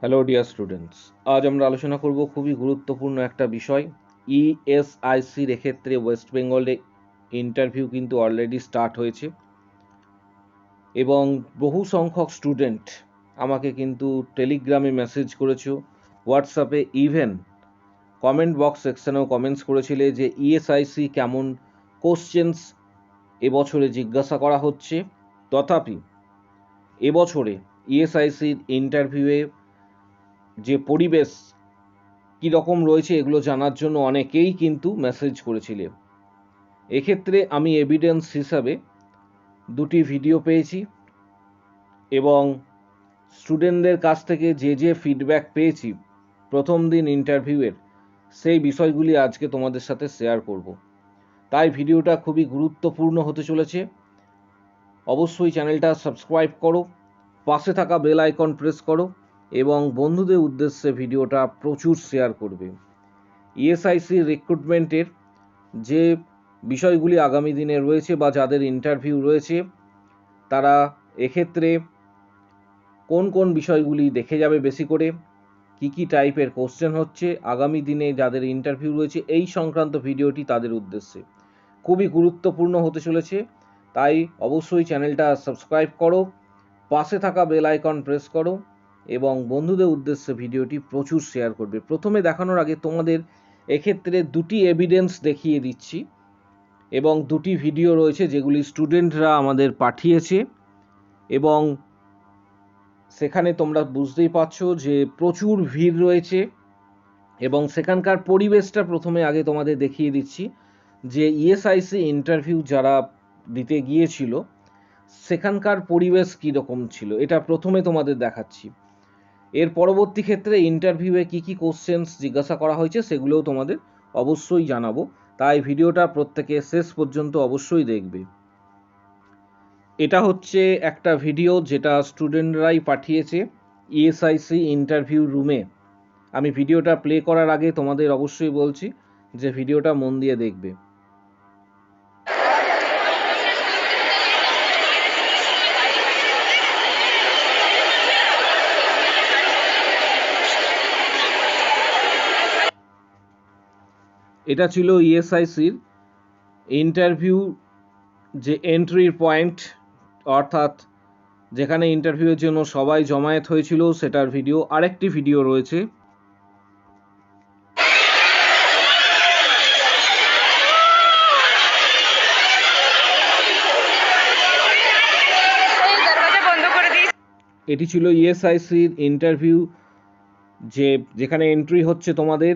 Hello dear students, আজ আমরা আলোচনা করব খুবই গুরুত্বপূর্ণ একটা বিষয়। ইএসআইসির এক্ষেত্রে ওয়েস্ট বেঙ্গলে ইন্টারভিউ কিন্তু অলরেডি স্টার্ট হয়েছে এবং বহু সংখ্যক স্টুডেন্ট আমাকে কিন্তু টেলিগ্রামে মেসেজ করেছো, হোয়াটসঅ্যাপে, ইভেন কমেন্ট বক্স সেকশনেও কমেন্টস করেছিলে যে ইএসআইসি কেমন কোশ্চেন্স এবছরে জিজ্ঞাসা করা হচ্ছে। তথাপি এবছরে ইএসআইসির ইন্টারভিউয়ে যে পরিবেশ কীরকম রয়েছে এগুলো জানার জন্য অনেকেই কিন্তু মেসেজ করেছিলে। এক্ষেত্রে আমি এভিডেন্স হিসাবে দুটি ভিডিও পেয়েছি এবং স্টুডেন্টদের কাছ থেকে যে ফিডব্যাক পেয়েছি প্রথম দিন ইন্টারভিউয়ের, সেই বিষয়গুলি আজকে তোমাদের সাথে শেয়ার করব। তাই ভিডিওটা খুবই গুরুত্বপূর্ণ হতে চলেছে। অবশ্যই চ্যানেলটা সাবস্ক্রাইব করো, পাশে থাকা বেল আইকন প্রেস করো এবং বন্ধুদের উদ্দেশ্যে ভিডিওটা প্রচুর শেয়ার করবে। ইএসআইসি রিক্রুটমেন্টের যে বিষয়গুলি আগামী দিনে রয়েছে বা যাদের ইন্টারভিউ রয়েছে তারা এক্ষেত্রে কোন কোন বিষয়গুলি দেখে যাবে বেশি করে, কি টাইপের কোশ্চেন হচ্ছে আগামী দিনে যাদের ইন্টারভিউ রয়েছে, এই সংক্রান্ত ভিডিওটি তাদের উদ্দেশ্যে খুবই গুরুত্বপূর্ণ হতে চলেছে। তাই অবশ্যই চ্যানেলটা সাবস্ক্রাইব করো, পাশে থাকা বেল আইকন প্রেস করো এবং বন্ধুদের উদ্দেশ্যে ভিডিওটি প্রচুর শেয়ার করবে। প্রথমে দেখানোর আগে তোমাদের এক্ষেত্রে দুটি এভিডেন্স দেখিয়ে দিচ্ছি এবং দুটি ভিডিও রয়েছে যেগুলি স্টুডেন্টরা আমাদের পাঠিয়েছে এবং সেখানে তোমরা বুঝতেই পারছো যে প্রচুর ভিড় রয়েছে এবং সেখানকার পরিবেশটা প্রথমে আগে তোমাদের দেখিয়ে দিচ্ছি যে ইএসআইসি ইন্টারভিউ যারা দিতে গিয়েছিল সেখানকার পরিবেশ কীরকম ছিল, এটা প্রথমে তোমাদের দেখাচ্ছি। এর পরবর্তী ক্ষেত্রে ইন্টারভিউয়ে কি কোশ্চেন্স জিজ্ঞাসা করা হয়েছে সেগুলোও তোমাদের অবশ্যই জানাবো, তাই ভিডিওটা প্রত্যেকে শেষ পর্যন্ত অবশ্যই দেখবে। এটা হচ্ছে একটা ভিডিও যেটা স্টুডেন্টরাই পাঠিয়েছে ইএসআইসি ইন্টারভিউ রুমে। আমি ভিডিওটা প্লে করার আগে তোমাদের অবশ্যই বলছি যে ভিডিওটা মন দিয়ে দেখবে। এটা ছিল ইএসআইসির ইন্টারভিউ যে এন্ট্রির পয়েন্ট, অর্থাৎ যেখানে ইন্টারভিউয়ের জন্য সবাই জমায়েত হয়েছিল সেটার ভিডিও। আরেকটি ভিডিও রয়েছে, এটি ছিল ইএসআইসির ইন্টারভিউ যেখানে এন্ট্রি হচ্ছে তোমাদের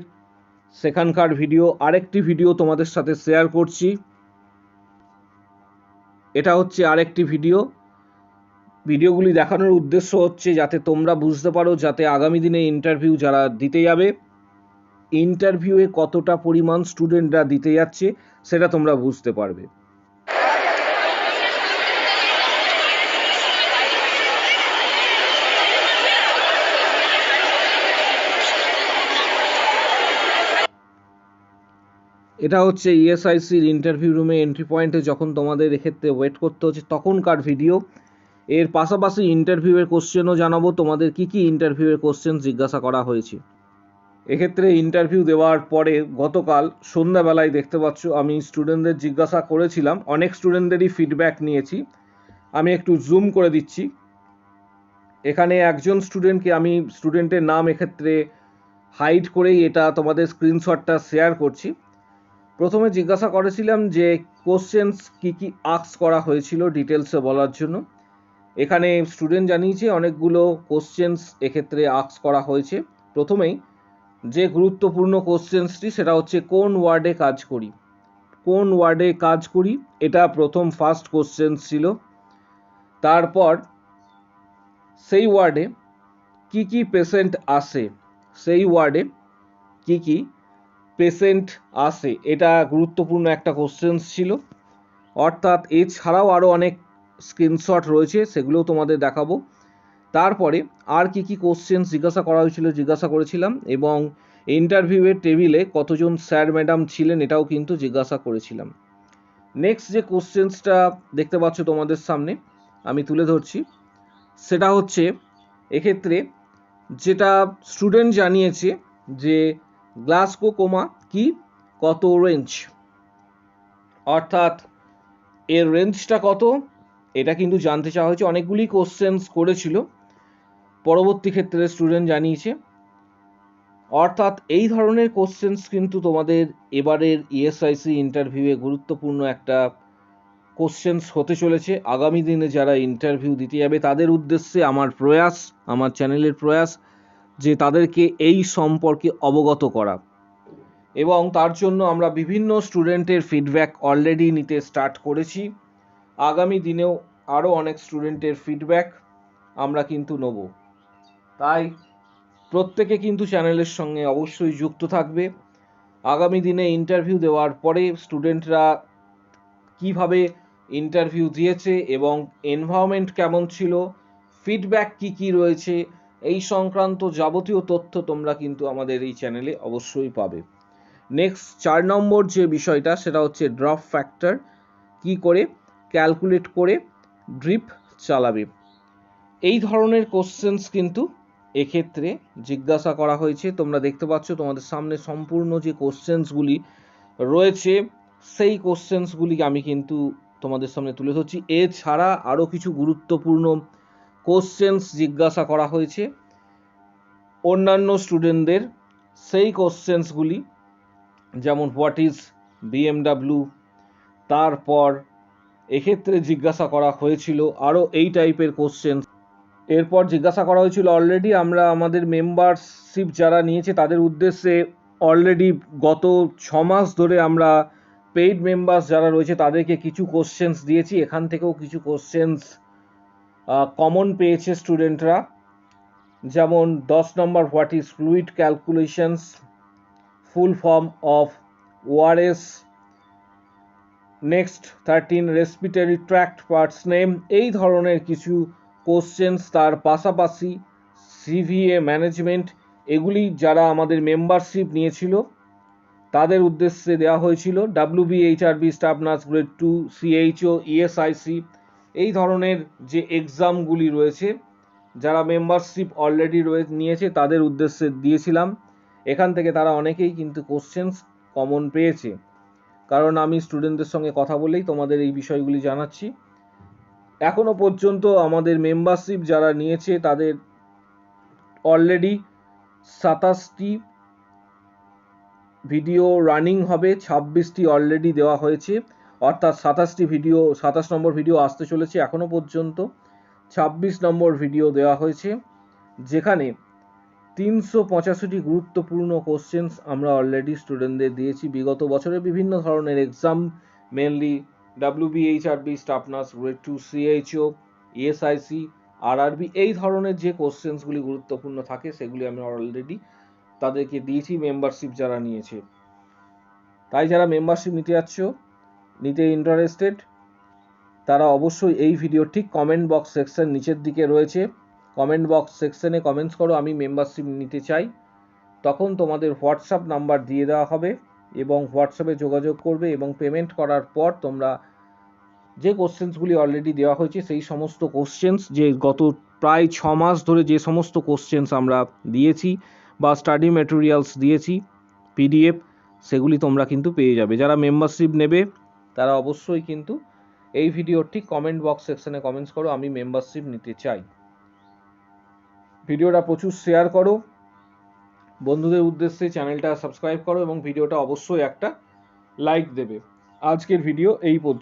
সেখানকার ভিডিও। আরেকটি ভিডিও তোমাদের সাথে শেয়ার করছি, এটা হচ্ছে আরেকটি ভিডিওগুলি দেখানোর উদ্দেশ্য হচ্ছে যাতে তোমরা বুঝতে পারো, যাতে আগামী দিনে ইন্টারভিউ যারা দিতে যাবে ইন্টারভিউয়ে কতটা পরিমাণ স্টুডেন্টরা দিতে যাচ্ছে সেটা তোমরা বুঝতে পারবে। এটা হচ্ছে ইএসআইসির ইন্টারভিউ রুমে এন্ট্রি পয়েন্টে যখন তোমাদের এক্ষেত্রে ওয়েট করতে হচ্ছে তখনকার ভিডিও। এর পাশাপাশি ইন্টারভিউয়ের কোশ্চেনও জানাবো তোমাদের কি ইন্টারভিউয়ের কোশ্চেন জিজ্ঞাসা করা হয়েছে। এক্ষেত্রে ইন্টারভিউ দেওয়ার পরে গতকাল সন্ধ্যাবেলায় দেখতে পাচ্ছ আমি স্টুডেন্টদের জিজ্ঞাসা করেছিলাম, অনেক স্টুডেন্টদেরই ফিডব্যাক নিয়েছি। আমি একটু জুম করে দিচ্ছি। এখানে একজন স্টুডেন্টকে আমি স্টুডেন্টের নাম এক্ষেত্রে হাইড করেই এটা তোমাদের স্ক্রিনশটটা শেয়ার করছি। প্রথমে জিজ্ঞাসা করেছিলাম যে কোশ্চেন্স কি আস্ক করা হয়েছিল ডিটেলসে বলার জন্য। এখানে স্টুডেন্ট জানিয়েছে অনেকগুলো কোশ্চেন্স এক্ষেত্রে আস্ক করা হয়েছে। প্রথমেই যে গুরুত্বপূর্ণ কোশ্চেন্সটি সেটা হচ্ছে কোন ওয়ার্ডে কাজ করি, এটা প্রথম ফার্স্ট কোশ্চেন ছিল। তারপর সেই ওয়ার্ডে কি পেশেন্ট আসে, এটা গুরুত্বপূর্ণ একটা কোশ্চেন্স ছিল। অর্থাৎ এছাড়াও আরও অনেক স্ক্রিনশট রয়েছে, সেগুলোও তোমাদের দেখাবো। তারপরে আর কি কোশ্চেন্স জিজ্ঞাসা করেছিলাম এবং ইন্টারভিউয়ের টেবিলে কতজন স্যার ম্যাডাম ছিলেন এটাও কিন্তু জিজ্ঞাসা করেছিলাম। নেক্সট যে কোশ্চেন্সটা দেখতে পাচ্ছ তোমাদের সামনে আমি তুলে ধরছি, সেটা হচ্ছে এক্ষেত্রে যেটা স্টুডেন্ট জানিয়েছে যে গ্লাসগো কোমা কি, কত রেঞ্জ, অর্থাৎ এর রেঞ্জটা কত, এটা কিন্তু জানতে চাওয়া হয়েছে। অনেকগুলি কোশ্চেন্স করেছিল, পরবর্তী ক্ষেত্রে স্টুডেন্ট জানিয়েছে। অর্থাৎ এই ধরনের কোশ্চেন্স কিন্তু তোমাদের এবারের ইএসআইসি ইন্টারভিউয়ে গুরুত্বপূর্ণ একটা কোশ্চেন্স হতে চলেছে। আগামী দিনে যারা ইন্টারভিউ দিতে যাবে তাদের উদ্দেশ্যে আমার প্রয়াস, আমার চ্যানেলের প্রয়াস যে তাদেরকে এই সম্পর্কে অবগত করা, এবং তার জন্য আমরা বিভিন্ন স্টুডেন্টের ফিডব্যাক অলরেডি নিতে স্টার্ট করেছি। আগামী দিনেও আরও অনেক স্টুডেন্টের ফিডব্যাক আমরা কিন্তু নেব। তাই প্রত্যেকে কিন্তু চ্যানেলের সঙ্গে অবশ্যই যুক্ত থাকবে। আগামী দিনে ইন্টারভিউ দেওয়ার পরে স্টুডেন্টরা কিভাবে ইন্টারভিউ দিয়েছে এবং এনভায়রনমেন্ট কেমন ছিল, ফিডব্যাক কি রয়েছে, এই সংক্রান্ত যাবতীয় তথ্য তোমরা কিন্তু আমাদের এই চ্যানেলে অবশ্যই পাবে। নেক্সট 4 নম্বর যে বিষয়টা সেটা হচ্ছে ড্রপ ফ্যাক্টর কি করে ক্যালকুলেট করে ড্রিপ চালাবে। এই ধরনের কোশ্চেন্স কিন্তু এক্ষেত্রে জিজ্ঞাসা করা হয়েছে। তোমরা দেখতে পাচ্ছ তোমাদের সামনে সম্পূর্ণ যে কোশ্চেন্সগুলি রয়েছে সেই কোশ্চেন্সগুলি আমি কিন্তু তোমাদের সামনে তুলে ধরছি। এছাড়া আরও কিছু গুরুত্বপূর্ণ কোশ্চেন্স জিজ্ঞাসা করা হয়েছে অন্যান্য স্টুডেন্টদের। সেই কোশ্চেন্সগুলি যেমন হোয়াট ইজ বিএমডাব্লিউ, তারপর এক্ষেত্রে জিজ্ঞাসা করা হয়েছিল আরও এই টাইপের কোশ্চেন। এরপর জিজ্ঞাসা করা হয়েছিল অলরেডি আমরা আমাদের মেম্বারশিপ যারা নিয়েছে তাদের উদ্দেশ্যে অলরেডি গত 6 মাস ধরে আমরা পেইড মেম্বার্স যারা রয়েছে তাদেরকে কিছু কোশ্চেন্স দিয়েছি। এখান থেকেও কিছু কোশ্চেন্স কমন পেয়েছে স্টুডেন্টরা, যেমন 10 number what is fluid calculations, full form of ORS. Next 13 respiratory tract parts name. এই ধরনের কিছু কোশ্চেন্স, তার পাশাপাশি সিভিএ ম্যানেজমেন্ট, এগুলি যারা আমাদের মেম্বারশিপ নিয়েছিল তাদের উদ্দেশ্যে দেওয়া হয়েছিল। WBHRB staff nurse grade 2, CHO, ESIC, এই ধরনের যে এক্সামগুলি রয়েছে যারা মেম্বারশিপ অলরেডি নিয়েছে তাদের উদ্দেশ্যে দিয়েছিলাম। এখান থেকে তারা অনেকেই কিন্তু কোশ্চেন্স কমন পেয়েছে, কারণ আমি স্টুডেন্টদের সঙ্গে কথা বলেই তোমাদের এই বিষয়গুলি জানাচ্ছি। এখনো পর্যন্ত আমাদের মেম্বারশিপ যারা নিয়েছে তাদের অলরেডি 27টি ভিডিও রানিং হবে, 26টি অলরেডি দেওয়া হয়েছে, অর্থাৎ 27 নম্বর ভিডিও আসতে চলেছে। এখনো পর্যন্ত 26 নম্বর ভিডিও দেওয়া হয়েছে, যেখানে 385টি গুরুত্বপূর্ণ কোশ্চেন্স আমরা অলরেডি স্টুডেন্টদের দিয়েছি বিগত বছরে বিভিন্ন ধরনের exam, mainly WBHRB staff nurse grade 2, CHO, ESIC, RRB, এই ধরনের যে কোশ্চেন্সগুলি গুরুত্বপূর্ণ থাকে সেগুলি আমরা অলরেডি তাদেরকে দিয়েছি মেম্বারশিপ যারা নিয়েছে। তাই যারা মেম্বারশিপ নিতে ইন্টারেস্টেড তারা অবশ্যই এই ভিডিও ঠিক কমেন্ট বক্স সেকশন নিচের দিকে রয়েছে, কমেন্ট বক্স সেকশনে কমেন্টস করো আমি মেম্বারশিপ নিতে চাই। তখন তোমাদের হোয়াটসঅ্যাপ নাম্বার দিয়ে দেওয়া হবে এবং হোয়াটসঅ্যাপে যোগাযোগ করবে, এবং পেমেন্ট করার পর তোমরা যে কোশ্চেন্সগুলি অলরেডি দেওয়া হয়েছে সেই সমস্ত কোশ্চেন্স, যে গত প্রায় 6 মাস ধরে যে সমস্ত কোশ্চেন্স আমরা দিয়েছি বা স্টাডি ম্যাটেরিয়ালস দিয়েছি PDF, সেগুলি তোমরা কিন্তু পেয়ে যাবে। যারা মেম্বারশিপ নেবে তারা অবশ্যই কিন্তু এই ভিডিওর ঠিক কমেন্ট বক্স সেকশনে কমেন্টস করো আমি মেম্বারশিপ নিতে চাই। ভিডিওটা প্রচুর শেয়ার করো বন্ধুদের উদ্দেশ্যে, চ্যানেলটা সাবস্ক্রাইব করো এবং ভিডিওটা অবশ্যই একটা লাইক দেবে। আজকের ভিডিও এই পর্যন্ত।